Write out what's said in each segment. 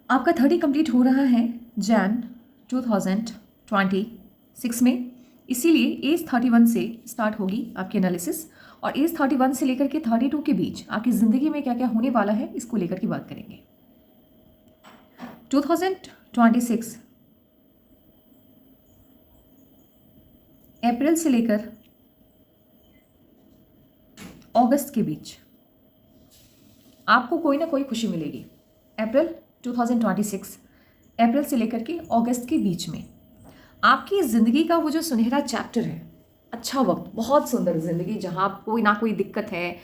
आपका 30 कंप्लीट हो रहा है जैन 2026 में, इसीलिए एज 31 से स्टार्ट होगी आपकी एनालिसिस। और एज 31 से लेकर के 32 के बीच आपकी ज़िंदगी में क्या क्या होने वाला है इसको लेकर के बात करेंगे। 2026 अप्रैल से लेकर अगस्त के बीच आपको कोई ना कोई खुशी मिलेगी। अप्रैल 2026 अप्रैल से लेकर के अगस्त के बीच में आपकी ज़िंदगी का वो जो सुनहरा चैप्टर है, अच्छा वक्त, बहुत सुंदर ज़िंदगी जहाँ कोई ना कोई दिक्कत है,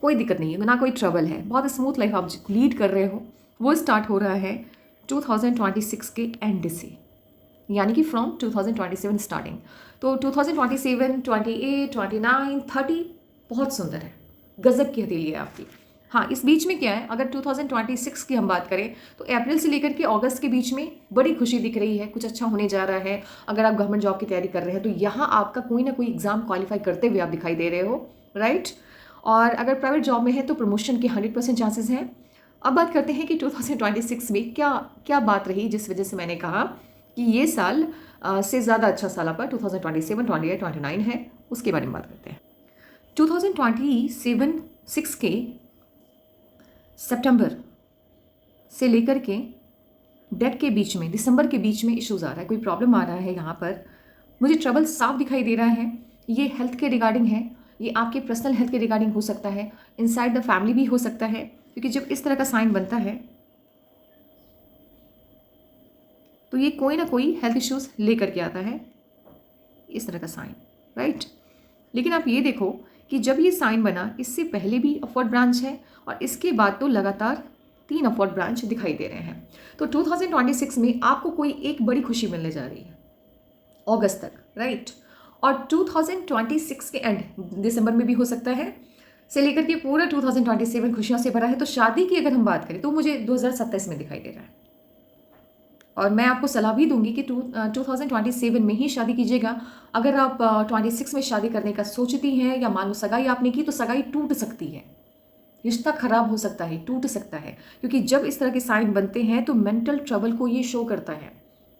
कोई दिक्कत नहीं है, ना कोई ट्रबल है, बहुत स्मूथ लाइफ आप लीड कर रहे हो, वो स्टार्ट हो रहा है 2026 के एंड से, यानी कि फ्रॉम 2027 स्टार्टिंग। तो 2027, 28, 29, 30 बहुत सुंदर है, गजब की हथेली है आपकी। हाँ, इस बीच में क्या है, अगर 2026 की हम बात करें तो अप्रैल से लेकर के अगस्त के बीच में बड़ी खुशी दिख रही है, कुछ अच्छा होने जा रहा है। अगर आप गवर्नमेंट जॉब की तैयारी कर रहे हैं तो यहाँ आपका कोई ना कोई एग्जाम क्वालिफाई करते हुए आप दिखाई दे रहे हो, राइट। और अगर प्राइवेट जॉब में है तो प्रमोशन के 100% चांसेस हैं। अब बात करते हैं कि 2026 में क्या क्या बात रही जिस वजह से मैंने कहा कि ये साल से ज़्यादा अच्छा साल आपका 2027, 28, 29 है, उसके बारे में बात करते हैं। 2026 के सितंबर से लेकर के डेट के बीच में, दिसंबर के बीच में इश्यूज आ रहा है, कोई प्रॉब्लम आ रहा है। यहाँ पर मुझे ट्रबल साफ दिखाई दे रहा है। ये हेल्थ के रिगार्डिंग है, ये आपके पर्सनल हेल्थ के रिगार्डिंग हो सकता है, इनसाइड द फैमिली भी हो सकता है, क्योंकि जब इस तरह का साइन बनता है तो ये कोई ना कोई हेल्थ इश्यूज लेकर के आता है, इस तरह का साइन, राइट। लेकिन आप ये देखो कि जब ये साइन बना इससे पहले भी अपवर्ड ब्रांच है और इसके बाद तो लगातार 3 अपवर्ड ब्रांच दिखाई दे रहे हैं। तो 2026 में आपको कोई एक बड़ी खुशी मिलने जा रही है अगस्त तक, राइट। और 2026 के एंड दिसंबर में भी हो सकता है, से लेकर के पूरा 2027 खुशियों से भरा है। तो शादी की अगर हम बात करें तो मुझे 2027 में दिखाई दे रहा है। और मैं आपको सलाह भी दूंगी कि 2027 में ही शादी कीजिएगा। अगर आप 26 में शादी करने का सोचती हैं या मान लो सगाई आपने की तो सगाई टूट सकती है, रिश्ता खराब हो सकता है, टूट सकता है, क्योंकि जब इस तरह के साइन बनते हैं तो मेंटल ट्रबल को ये शो करता है।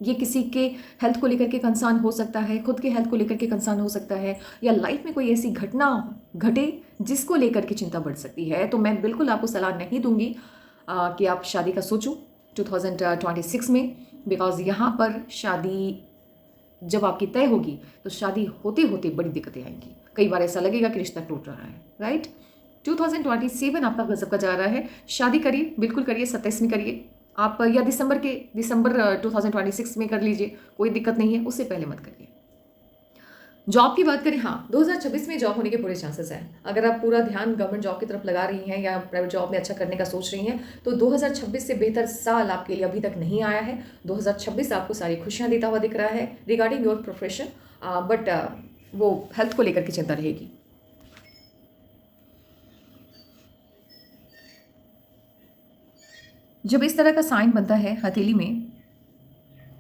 ये किसी के हेल्थ को लेकर के कंसर्न हो सकता है, खुद के हेल्थ को लेकर के कंसर्न हो सकता है, या लाइफ में कोई ऐसी घटना घटे जिसको लेकर के चिंता बढ़ सकती है। तो मैं बिल्कुल आपको सलाह नहीं दूंगी कि आप शादी का सोचो 2026 में, बिकॉज यहाँ पर शादी जब आपकी तय होगी तो शादी होते होते बड़ी दिक्कतें आएंगी। कई बार ऐसा लगेगा कि रिश्ता टूट रहा है, राइट। 2027 आपका गजब का जा रहा है, शादी करिए, बिल्कुल करिए, 27 में करिए आप, या दिसंबर 2026 में कर लीजिए, कोई दिक्कत नहीं है, उससे पहले मत करिए। जॉब की बात करें, हाँ 2026 में जॉब होने के पूरे चांसेस हैं। अगर आप पूरा ध्यान गवर्नमेंट जॉब की तरफ लगा रही हैं या प्राइवेट जॉब में अच्छा करने का सोच रही हैं तो 2026 से बेहतर साल आपके लिए अभी तक नहीं आया है। 2026 आपको सारी खुशियां देता हुआ दिख रहा है रिगार्डिंग योर प्रोफेशन, बट वो हेल्थ को लेकर के चिंता रहेगी। जब इस तरह का साइन बनता है हथेली में,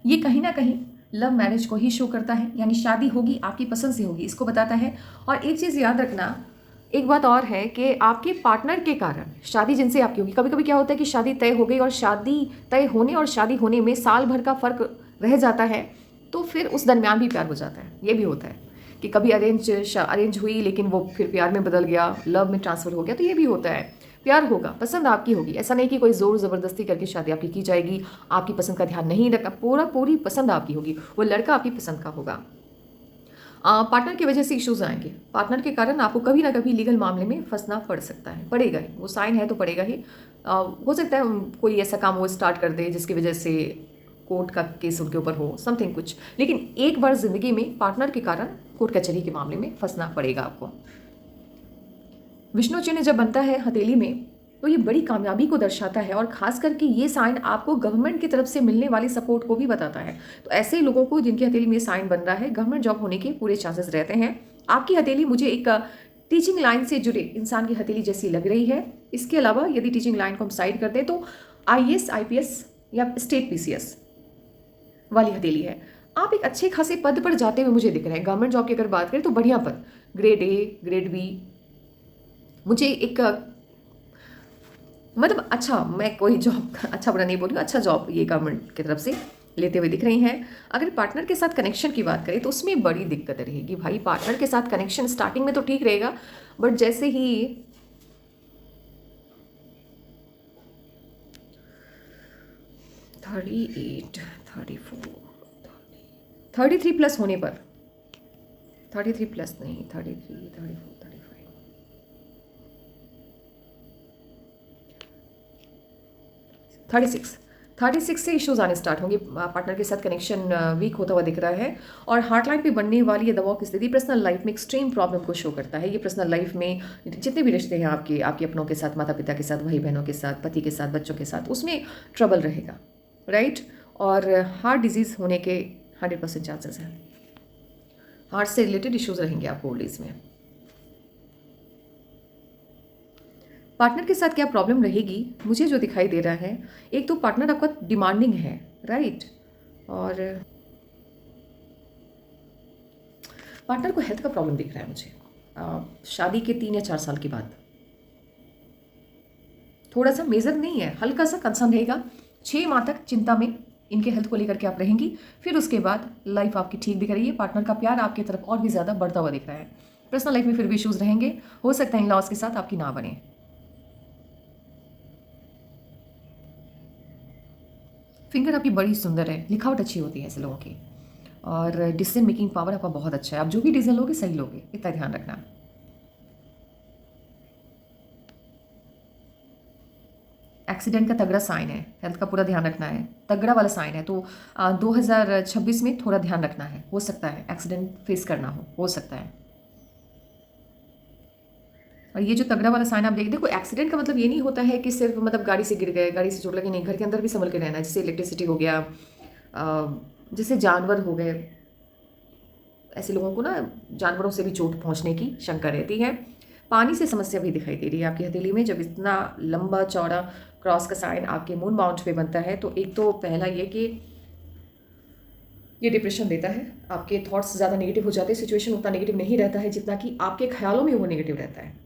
ये कहीं ना कहीं लव मैरिज को ही शो करता है, यानी शादी होगी, आपकी पसंद से होगी, इसको बताता है। और एक चीज़ याद रखना, एक बात और है कि आपके पार्टनर के कारण शादी जिनसे आपकी होगी, कभी कभी क्या होता है कि शादी तय हो गई और शादी तय होने और शादी होने में साल भर का फ़र्क रह जाता है, तो फिर उस दरमियान भी प्यार हो जाता है। ये भी होता है कि कभी अरेंज हुई लेकिन वो फिर प्यार में बदल गया, लव में ट्रांसफ़र हो गया, तो ये भी होता है। प्यार होगा, पसंद आपकी होगी, ऐसा नहीं कि कोई ज़ोर ज़बरदस्ती करके शादी आपकी की जाएगी, आपकी पसंद का ध्यान नहीं रखा, पूरी पसंद आपकी होगी, वो लड़का आपकी पसंद का होगा। पार्टनर की वजह से इश्यूज आएंगे, पार्टनर के कारण आपको कभी ना कभी लीगल मामले में फंसना पड़ सकता है, पड़ेगा ही, वो साइन है तो पड़ेगा ही। हो सकता है कोई ऐसा काम वो स्टार्ट कर दे जिसकी वजह से कोर्ट का केस उनके ऊपर हो, समथिंग कुछ, लेकिन एक बार जिंदगी में पार्टनर के कारण कोर्ट कचहरी के मामले में फंसना पड़ेगा आपको। विष्णु चिन्ह जब बनता है हथेली में तो ये बड़ी कामयाबी को दर्शाता है, और खास करके ये साइन आपको गवर्नमेंट की तरफ से मिलने वाली सपोर्ट को भी बताता है। तो ऐसे लोगों को जिनकी हथेली में साइन बन रहा है, गवर्नमेंट जॉब होने के पूरे चांसेस रहते हैं। आपकी हथेली मुझे एक टीचिंग लाइन से जुड़े इंसान की हथेली जैसी लग रही है। इसके अलावा यदि टीचिंग लाइन को हम साइड करते हैं तो IAS IPS या स्टेट PCS वाली हथेली है। आप एक अच्छे खासे पद पर जाते हुए मुझे दिख रहे हैं। गवर्नमेंट जॉब की अगर बात करें तो बढ़िया पद, ग्रेड A, ग्रेड B, मुझे एक मतलब अच्छा, मैं कोई जॉब अच्छा बुरा नहीं बोल रही हूँ, अच्छा जॉब ये गवर्नमेंट की तरफ से लेते हुए दिख रही हैं। अगर पार्टनर के साथ कनेक्शन की बात करें तो उसमें बड़ी दिक्कत रहेगी भाई। पार्टनर के साथ कनेक्शन स्टार्टिंग में तो ठीक रहेगा, बट जैसे ही 38, 34, 33 प्लस होने पर, 33 प्लस नहीं, 33, 34, 35, 36 से इश्यूज आने स्टार्ट होंगे। पार्टनर के साथ कनेक्शन वीक होता हुआ दिख रहा है। और हार्ट लाइन पे बनने वाली ये दबाव की स्थिति पर्सनल लाइफ में एक्सट्रीम प्रॉब्लम को शो करता है। ये पर्सनल लाइफ में जितने भी रिश्ते हैं आपके आपके अपनों के साथ, माता पिता के साथ, भाई बहनों के साथ, पति के साथ, बच्चों के साथ, उसमें ट्रबल रहेगा, राइट। और हार्ट डिजीज़ होने के 100% चांसेस हैं। हार्ट से रिलेटेड इश्यूज रहेंगे आपको ओल्ड एज में। पार्टनर के साथ क्या प्रॉब्लम रहेगी, मुझे जो दिखाई दे रहा है, एक तो पार्टनर आपका डिमांडिंग है, राइट। और पार्टनर को हेल्थ का प्रॉब्लम दिख रहा है मुझे शादी के 3 या 4 साल के बाद। थोड़ा सा मेजर नहीं है, हल्का सा कंसर्न रहेगा। 6 माह तक चिंता में इनके हेल्थ को लेकर के आप रहेंगी, फिर उसके बाद लाइफ आपकी ठीक दिख रही है। पार्टनर का प्यार आपकी तरफ और भी ज़्यादा बढ़ता हुआ दिख रहा है। पर्सनल लाइफ में फिर भी इश्यूज रहेंगे, हो सकता है इन लॉज के साथ आपकी ना बने। फिंगर आपकी बड़ी सुंदर है, लिखावट अच्छी होती है ऐसे लोगों की, और डिसीजन मेकिंग पावर आपका बहुत अच्छा है। आप जो भी डिसीजन लोगे सही लोगे, इतना ध्यान रखना। एक्सीडेंट का तगड़ा साइन है, हेल्थ का पूरा ध्यान रखना है, तगड़ा वाला साइन है। तो 2026 में थोड़ा ध्यान रखना है, हो सकता है एक्सीडेंट फेस करना हो सकता है। और ये जो तगड़ा वाला साइन आप देखो, एक्सीडेंट का मतलब ये नहीं होता है कि सिर्फ मतलब गाड़ी से गिर गए, गाड़ी से चोट लगी, नहीं, घर के अंदर भी संभल के रहना है। जैसे इलेक्ट्रिसिटी हो गया, जैसे जानवर हो गए, ऐसे लोगों को ना जानवरों से भी चोट पहुंचने की शंका रहती है। पानी से समस्या भी दिखाई दे रही है आपकी हथेली में। जब इतना लंबा चौड़ा क्रॉस का साइन आपके मून माउंट पे बनता है, तो एक तो पहला ये कि ये डिप्रेशन देता है, आपके थॉट्स ज़्यादा नेगेटिव हो जाते हैं, सिचुएशन उतना नेगेटिव नहीं रहता है जितना कि आपके ख्यालों में वो नेगेटिव रहता है।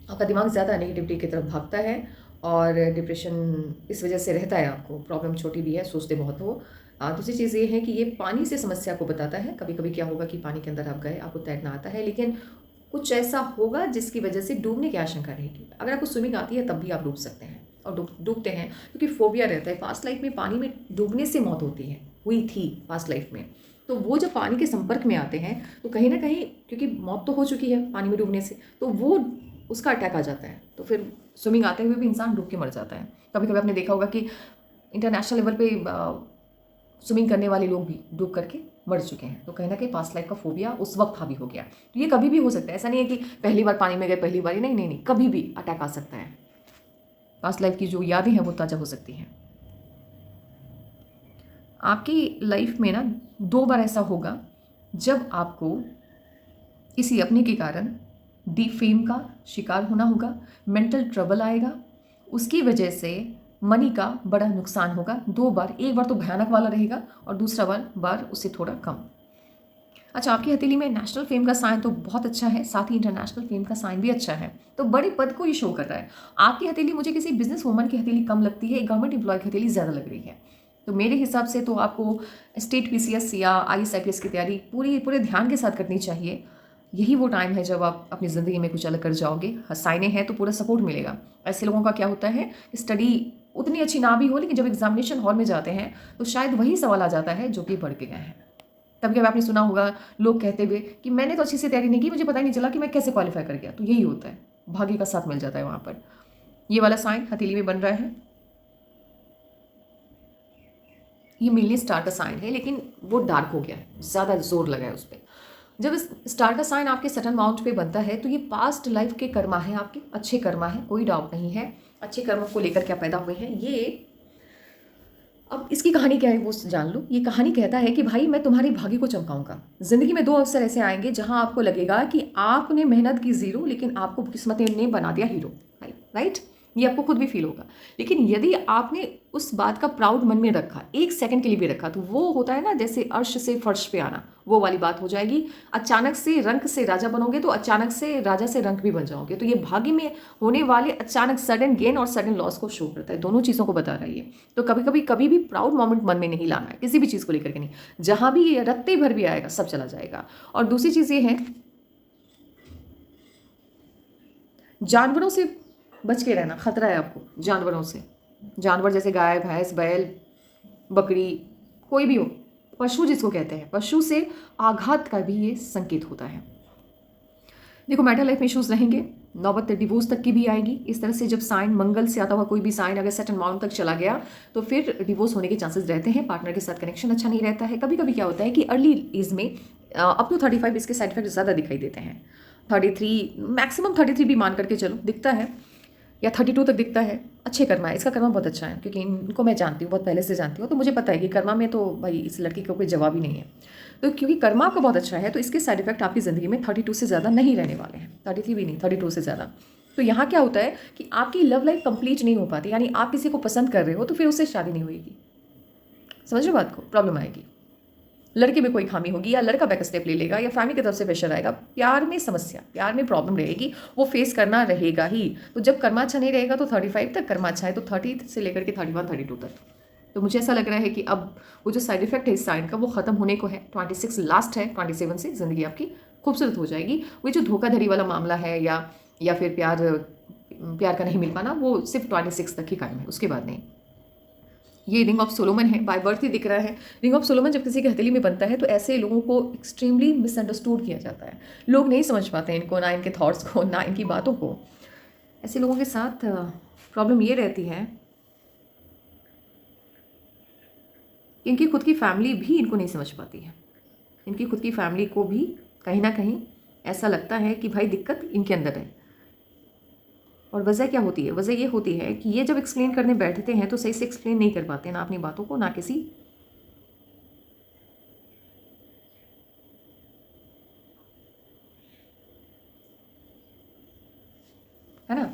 आपका दिमाग ज़्यादा नेगेटिविटी की तरफ भागता है, और डिप्रेशन इस वजह से रहता है आपको। प्रॉब्लम छोटी भी है, सोचते बहुत हो। दूसरी चीज़ ये है कि ये पानी से समस्या को बताता है। कभी कभी क्या होगा कि पानी के अंदर आप गए, आपको तैरना आता है, लेकिन कुछ ऐसा होगा जिसकी वजह से डूबने की आशंका रहेगी। अगर आपको स्विमिंग आती है तब भी आप डूब सकते हैं, और डूबते हैं क्योंकि फोबिया रहता है। पास्ट लाइफ में पानी में डूबने से मौत होती है, हुई थी पास्ट लाइफ में। तो वो जब पानी के संपर्क में आते हैं तो कहीं ना कहीं, क्योंकि मौत तो हो चुकी है पानी में डूबने से, तो वो उसका अटैक आ जाता है। तो फिर स्विमिंग आते हुए भी इंसान डूब के मर जाता है। कभी कभी आपने देखा होगा कि इंटरनेशनल लेवल पे स्विमिंग करने वाले लोग भी डूब करके मर चुके हैं। तो कहीं ना कहीं पास्ट लाइफ का फोबिया उस वक्त हावी हो गया। तो ये कभी भी हो सकता है, ऐसा नहीं है कि पहली बार पानी में गए पहली बार, नहीं नहीं नहीं, कभी भी अटैक आ सकता है। पास्ट लाइफ की जो यादें हैं वो ताज़ा हो सकती हैं। आपकी लाइफ में ना 2 बार ऐसा होगा जब आपको किसी अपने के कारण डिफेम का शिकार होना होगा, मेंटल ट्रबल आएगा, उसकी वजह से मनी का बड़ा नुकसान होगा। 2 बार, एक बार तो भयानक वाला रहेगा और दूसरा बार उससे थोड़ा कम। अच्छा, आपकी हथेली में नेशनल फेम का साइन तो बहुत अच्छा है, साथ ही इंटरनेशनल फेम का साइन भी अच्छा है, तो बड़े पद को ये शो कर रहा है। आपकी हथेली मुझे किसी बिजनेस वूमन की हथेली कम लगती है, एक गवर्नमेंट एम्प्लॉय की हथेली ज़्यादा लग रही है। तो मेरे हिसाब से तो आपको स्टेट PCS या IAS की तैयारी पूरे ध्यान के साथ करनी चाहिए। यही वो टाइम है जब आप अपनी ज़िंदगी में कुछ अलग कर जाओगे। साइने हैं तो पूरा सपोर्ट मिलेगा। ऐसे लोगों का क्या होता है, स्टडी उतनी अच्छी ना भी हो, लेकिन जब एग्जामिनेशन हॉल में जाते हैं तो शायद वही सवाल आ जाता है जो कि पढ़ के गए हैं। कभी कभी आपने सुना होगा लोग कहते हुए कि मैंने तो अच्छी से तैयारी नहीं की, मुझे पता ही नहीं चला कि मैं कैसे क्वालिफाई कर गया। तो यही होता है, भाग्य का साथ मिल जाता है वहाँ पर। ये वाला साइन हथेली में बन रहा है, ये मिलनी स्टार का साइन है, लेकिन वो डार्क हो गया है, ज़्यादा जोर लगा है उस पर। जब इस स्टार का साइन आपके सटन माउंट पे बनता है तो ये पास्ट लाइफ के कर्मा है, आपके अच्छे कर्मा है, कोई डाउट नहीं है। अच्छे कर्मों को लेकर क्या पैदा हुए हैं ये। अब इसकी कहानी क्या है वो जान लो। ये कहानी कहता है कि भाई मैं तुम्हारी भाग्य को चमकाऊंगा। जिंदगी में 2 अवसर ऐसे आएंगे जहां आपको लगेगा कि आपने मेहनत की 0, लेकिन आपको किस्मत ने बना दिया हीरो, राइट। ये आपको खुद भी फील होगा। लेकिन यदि आपने उस बात का प्राउड मन में रखा, एक सेकंड के लिए भी रखा, तो वो होता है ना जैसे अर्श से फर्श पे आना, वो वाली बात हो जाएगी। अचानक से रंक से राजा बनोगे तो अचानक से राजा से रंक भी बन जाओगे। तो ये भाग्य में होने वाले अचानक सडन गेन और सडन लॉस को शो करता है, दोनों चीज़ों को बता रहा है ये। तो कभी भी प्राउड मोमेंट मन में नहीं लाना है, किसी भी चीज़ को लेकर के नहीं। जहाँ भी ये रत्ते भर भी आएगा सब चला जाएगा। और दूसरी चीज़ ये है, जानवरों से बच के रहना, खतरा है आपको जानवरों से। जानवर जैसे गाय, भैंस, बैल, बकरी, कोई भी हो, पशु जिसको कहते हैं, पशु से आघात का भी ये संकेत होता है। देखो मैरिटल लाइफ में इश्यूज रहेंगे, नौबत डिवोर्स तक की भी आएगी। इस तरह से जब साइन मंगल से आता हुआ कोई भी साइन अगर सर्टेन अमाउंट तक चला गया तो फिर डिवोर्स होने के चांसेस रहते हैं। पार्टनर के साथ कनेक्शन अच्छा नहीं रहता है। कभी कभी क्या होता है कि अर्ली एज में अप टू 35 इसके साइड इफेक्ट ज़्यादा दिखाई देते हैं। 33 मैक्सिमम 33 भी मान करके चलो दिखता है, या 32 तक दिखता है। अच्छे कर्मा है, इसका कर्मा बहुत अच्छा है, क्योंकि इनको मैं जानती हूँ, बहुत पहले से जानती हूँ, तो मुझे पता है कि कर्मा में तो भाई इस लड़की का कोई जवाब ही नहीं है। तो क्योंकि कर्मा आपका बहुत अच्छा है तो इसके साइड इफेक्ट आपकी ज़िंदगी में 32 से ज़्यादा नहीं रहने वाले हैं। 33 भी नहीं, 32 से ज़्यादा। तो यहाँ क्या होता है कि आपकी लव लाइफ कंप्लीट नहीं हो पाती, यानी आप किसी को पसंद कर रहे हो तो फिर उससे शादी नहीं होगी। समझ रहे हो बात को? प्रॉब्लम आएगी, लड़के में कोई खामी होगी, या लड़का बैक स्टेप ले लेगा, या फैमिली की तरफ से प्रेशर आएगा। प्यार में समस्या, प्यार में प्रॉब्लम रहेगी, वो फेस करना रहेगा ही। तो जब कर्मा अच्छा नहीं रहेगा तो 35 तक, कर्मा अच्छा है तो 30 से लेकर के 31, 32 तक। तो मुझे ऐसा लग रहा है कि अब वो जो साइड इफेक्ट है इस साइन का वो खत्म होने को है। 26 लास्ट है, 27 से ज़िंदगी आपकी खूबसूरत हो जाएगी। वो जो धोखाधड़ी वाला मामला है या फिर प्यार का नहीं मिल पाना, वो सिर्फ 26 तक ही कायम है, उसके बाद नहीं। ये रिंग ऑफ सोलोमन है, बाय बर्थ ही दिख रहा है। रिंग ऑफ सोलोमन जब किसी की हथेली में बनता है तो ऐसे लोगों को एक्सट्रीमली मिसअंडरस्टूड किया जाता है। लोग नहीं समझ पाते हैं इनको, ना इनके थॉट्स को, ना इनकी बातों को। ऐसे लोगों के साथ प्रॉब्लम ये रहती है कि इनकी खुद की फैमिली भी इनको नहीं समझ पाती है। इनकी खुद की फैमिली को भी कहीं ना कहीं ऐसा लगता है कि भाई दिक्कत इनके अंदर है। और वजह क्या होती है? वजह ये होती है कि ये जब एक्सप्लेन करने बैठते हैं तो सही से एक्सप्लेन नहीं कर पाते, ना अपनी बातों को, ना किसी, है ना।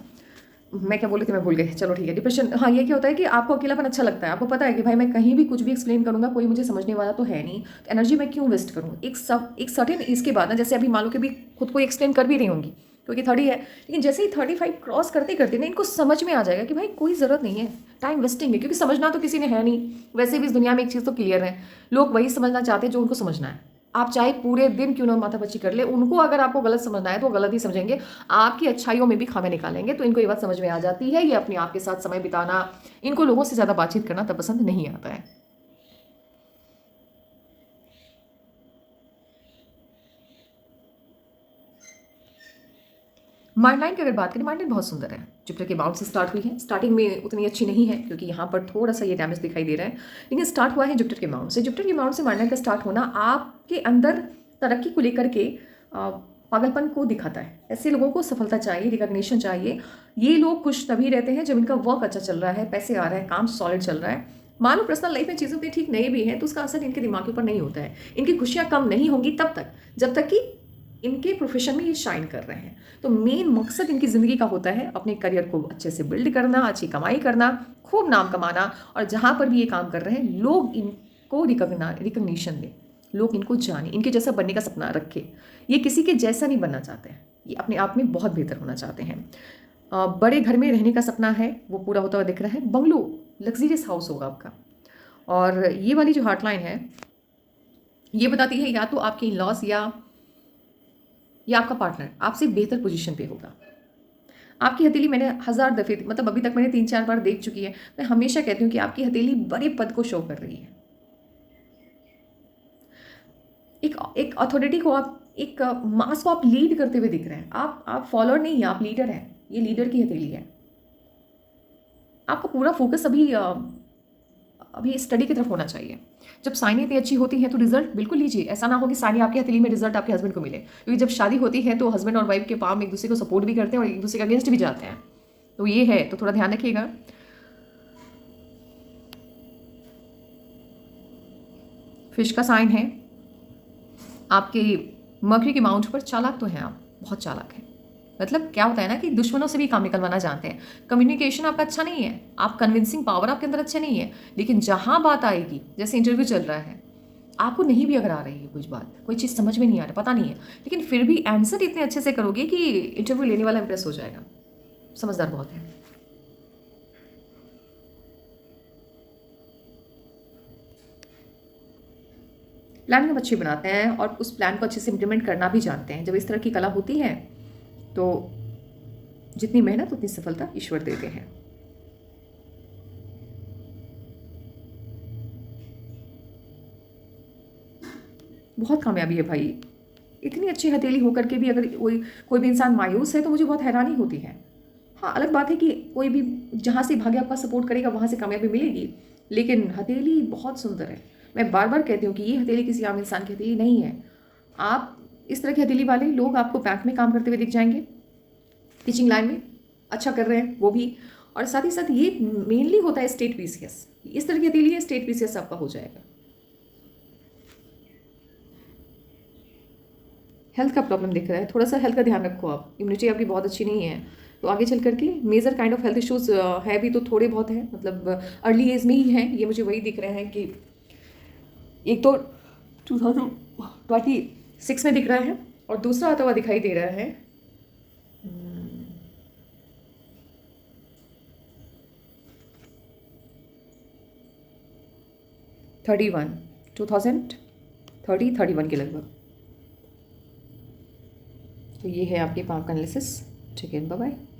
मैं क्या बोली थी, मैं भूल गई, चलो ठीक है। डिप्रेशन, हाँ, ये क्या होता है कि आपको अकेलापन अच्छा लगता है। आपको पता है कि भाई मैं कहीं भी कुछ भी एक्सप्लेन करूंगा कोई मुझे समझने वाला तो है नहीं, तो एनर्जी मैं क्यों वेस्ट करूँ। एक सर्टेन इसके बाद ना, जैसे अभी मान लो कि भी खुद को एक्सप्लेन कर भी रही होंगी क्योंकि 30 है, लेकिन जैसे ही 35 क्रॉस करते करते ना इनको समझ में आ जाएगा कि भाई कोई ज़रूरत नहीं है, टाइम वेस्टिंग है, क्योंकि समझना तो किसी ने है नहीं। वैसे भी इस दुनिया में एक चीज़ तो क्लियर है, लोग वही समझना चाहते हैं जो उनको समझना है। आप चाहे पूरे दिन क्यों ना माथापच्ची कर ले, उनको अगर आपको गलत समझना है तो वो गलत ही समझेंगे, आपकी अच्छाइयों में भी खामे निकालेंगे। तो इनको ये बात समझ में आ जाती है, ये अपने आप के साथ समय बिताना, इनको लोगों से ज़्यादा बातचीत करना तब पसंद नहीं आता है। माइंड लाइन की अगर बात करें, माइंड लाइन बहुत सुंदर है। जुपिटर के बाउंड से स्टार्ट हुई है, स्टार्टिंग में उतनी अच्छी नहीं है क्योंकि यहाँ पर थोड़ा सा ये डैमेज दिखाई दे रहा है, लेकिन स्टार्ट हुआ है जुपिटर के बाउंड से। जुपिटर के बाउंड से माइंड लाइन का स्टार्ट होना आपके अंदर तरक्की को लेकर के पागलपन को दिखाता है। ऐसे लोगों को सफलता चाहिए, रिकॉग्निशन चाहिए। ये लोग खुश तभी रहते हैं जब इनका वर्क अच्छा चल रहा है, पैसे आ रहा है, काम सॉलिड चल रहा है। मान लो पर्सनल लाइफ में चीज़ों पे ठीक नहीं भी है तो उसका असर इनके दिमाग के ऊपर नहीं होता है। इनकी खुशियाँ कम नहीं होंगी तब तक जब तक कि इनके प्रोफेशन में ये शाइन कर रहे हैं। तो मेन मकसद इनकी ज़िंदगी का होता है अपने करियर को अच्छे से बिल्ड करना, अच्छी कमाई करना, खूब नाम कमाना, और जहाँ पर भी ये काम कर रहे हैं लोग इनको रिकग्निशन दें, लोग इनको जाने, इनके जैसा बनने का सपना रखें। ये किसी के जैसा नहीं बनना चाहते हैं, ये अपने आप में बहुत बेहतर होना चाहते हैं। बड़े घर में रहने का सपना है, वो पूरा होता हुआ दिख रहा है। बंगलो, लग्जरियस हाउस होगा आपका। और ये वाली जो हार्ट लाइन है ये बताती है या तो आपके इन लॉस या आपका पार्टनर आपसे बेहतर पोजीशन पे होगा। आपकी हथेली मैंने 1000 दफ़े, मतलब अभी तक मैंने 3-4 बार देख चुकी है। मैं हमेशा कहती हूँ कि आपकी हथेली बड़े पद को शो कर रही है। एक अथॉरिटी को, आप एक मास को आप लीड करते हुए दिख रहे हैं। आप फॉलोअर नहीं है, आप लीडर हैं। ये लीडर की हथेली है। आपका पूरा फोकस अभी स्टडी की तरफ होना चाहिए। जब साइनें इतनी अच्छी होती हैं तो रिजल्ट बिल्कुल लीजिए। ऐसा ना हो कि साइनें आपकी हथेली में, रिजल्ट आपके हस्बैंड को मिले, क्योंकि जब शादी होती है तो हस्बैंड और वाइफ के पाम एक दूसरे को सपोर्ट भी करते हैं और एक दूसरे के अगेंस्ट भी जाते हैं। तो ये है, तो थोड़ा ध्यान रखिएगा। फिश का साइन है, आपके मर्क्यूरी के माउंट पर चालाक तो हैं आप, बहुत चालाक हैं, मतलब क्या होता है ना कि दुश्मनों से भी काम निकलवाना जानते हैं। कम्युनिकेशन आपका अच्छा नहीं है, आप कन्विंसिंग पावर आपके अंदर अच्छा नहीं है, लेकिन जहाँ बात आएगी, जैसे इंटरव्यू चल रहा है, आपको नहीं भी अगर आ रही है कुछ बात, कोई चीज़ समझ में नहीं आ रहा, पता नहीं है, लेकिन फिर भी आंसर इतने अच्छे से करोगे कि इंटरव्यू लेने वाला इंप्रेस हो जाएगा। समझदार बहुत है। प्लान हम अच्छे बनाते हैं और उस प्लान को अच्छे से इम्प्लीमेंट करना भी जानते हैं। जब इस तरह की कला होती है तो जितनी मेहनत उतनी सफलता ईश्वर देते हैं। बहुत कामयाबी है भाई। इतनी अच्छी हथेली होकर के भी अगर कोई भी इंसान मायूस है तो मुझे बहुत हैरानी होती है। हाँ, अलग बात है कि कोई भी जहाँ से भाग्य आपका सपोर्ट करेगा वहाँ से कामयाबी मिलेगी, लेकिन हथेली बहुत सुंदर है। मैं बार बार कहती हूँ कि ये हथेली किसी आम इंसान की हथेली नहीं है। आप इस तरह की हथेली वाले लोग आपको बैंक में काम करते हुए दिख जाएंगे, टीचिंग लाइन में अच्छा कर रहे हैं वो भी, और साथ ही साथ ये मेनली होता है स्टेट पीसीएस। इस तरह की हथेली है, स्टेट पीसीएस आपका हो जाएगा। हेल्थ का प्रॉब्लम दिख रहा है, थोड़ा सा हेल्थ का ध्यान रखो आप। इम्यूनिटी आपकी बहुत अच्छी नहीं है, तो आगे चल करके major kind of health issues है भी तो थोड़े बहुत हैं, मतलब अर्ली एज में ही हैं। ये मुझे वही दिख रहे हैं कि एक तो 2026 में दिख रहा है और दूसरा आता हुआ दिखाई दे रहा है 2031 के लगभग। तो ये है आपके पाँव का एनालिसिस। ठीक है, बाय बाय।